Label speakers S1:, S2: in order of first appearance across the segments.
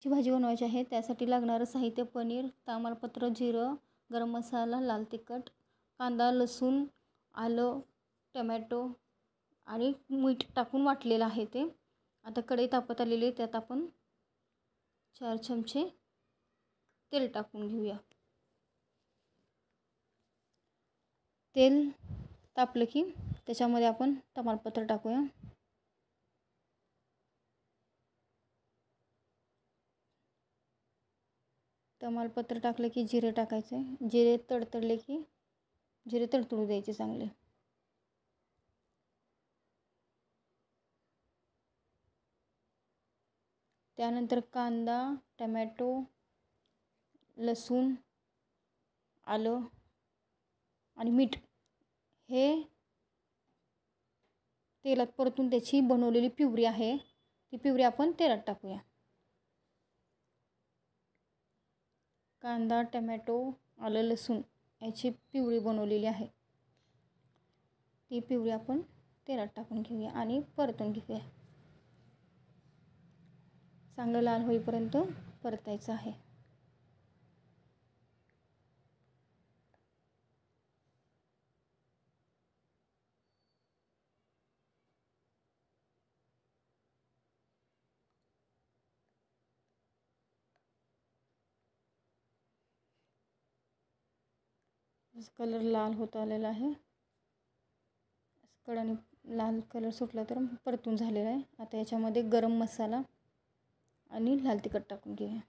S1: ची भाजी बनवायची आहे. त्यासाठी लागणारं साहित्य: पनीर, तमालपत्र, जिरं, गरम मसाला, लाल तिखट, कांदा, लसूण, आलं, टमॅटो आणि मीठ टाकून वाटलेलं आहे ते. आता कढई तापत आलेली आहे, त्यात आपण 4 चमचे तेल टाकून घेऊया. तेल तापलं की त्याच्यामध्ये आपण तमालपत्र टाकूया. तमालपत्र टाकलं की जिरे टाकायचे. जिरे तडतडले की जिरे तडतडू द्यायचे चांगले. त्यानंतर कांदा, टमॅटो, लसूण, आलं आणि मीठ हे तेलात परतून त्याची बनवलेली प्युरी आहे ती प्युरी आपण तेलात टाकूया. कांदा, टमॅटो, आलं, लसूण याची प्युरी बनवलेली आहे ती प्युरी आपण तेलात टाकून घेऊया आणि परतून घेऊया. चांगलं लाल होईपर्यंत परतायचं आहे. कलर लाल होत आलेला आहे. कडाने लाल कलर सुटला तर परतून झालेला आहे. आता याच्यामध्ये गरम मसाला आणि लाल तिखट टाकून घेऊया.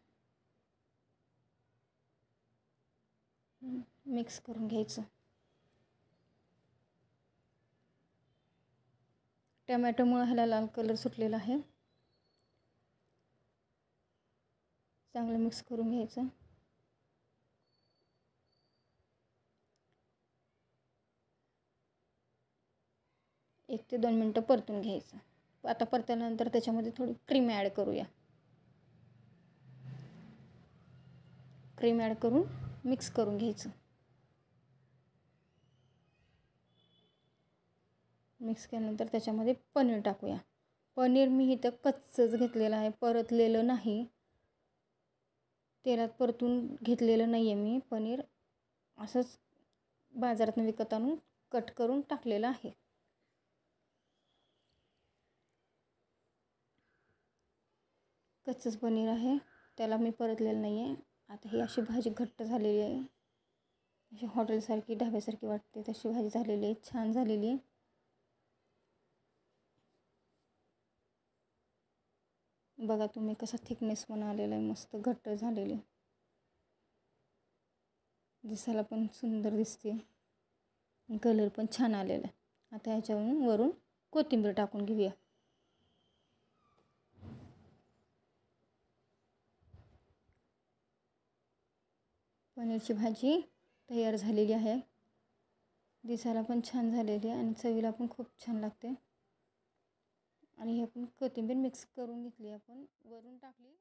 S1: मिक्स करून घ्यायचं. टमॅटोमुळे ह्याला लाल कलर सुटलेला आहे. चांगलं मिक्स करून घ्यायचं. एक ते 2 मिनटं परतून घ्यायचं. आता परतल्यानंतर त्याच्यामध्ये थोडी क्रीम ॲड करूया. क्रीम ॲड करून मिक्स करून घ्यायचं. मिक्स केल्यानंतर त्याच्यामध्ये पनीर टाकूया. पनीर मी इथं कच्चंच घेतलेलं आहे, परतलेलं नाही. तेलात परतून घेतलेलं नाही आहे मी. पनीर असंच बाजारातून विकत आणून कट करून टाकलेलं आहे. कच्चंच पनीर आहे, त्याला मी परतलेलं नाही आहे. आता ही अशी भाजी घट्ट झालेली आहे. अशी हॉटेलसारखी, ढाब्यासारखी वाटते तशी भाजी झालेली आहे. छान झालेली आहे. बघा तुम्ही कसा थिकनेस पण आलेला आहे, मस्त घट्ट झालेली. दिसायला पण सुंदर दिसते. कलर पण छान आलेला आहे. आता ह्याच्यावरून वरून कोथिंबीर टाकून घेऊया. पनीरची भाजी तयार झालेली आहे. दिसायला पण छान झालेली आहे आणि चवीला पण खूप छान लागते. आणि हे आपण कोथिंबीर मिक्स करून घेतली, आपण वरून टाकली.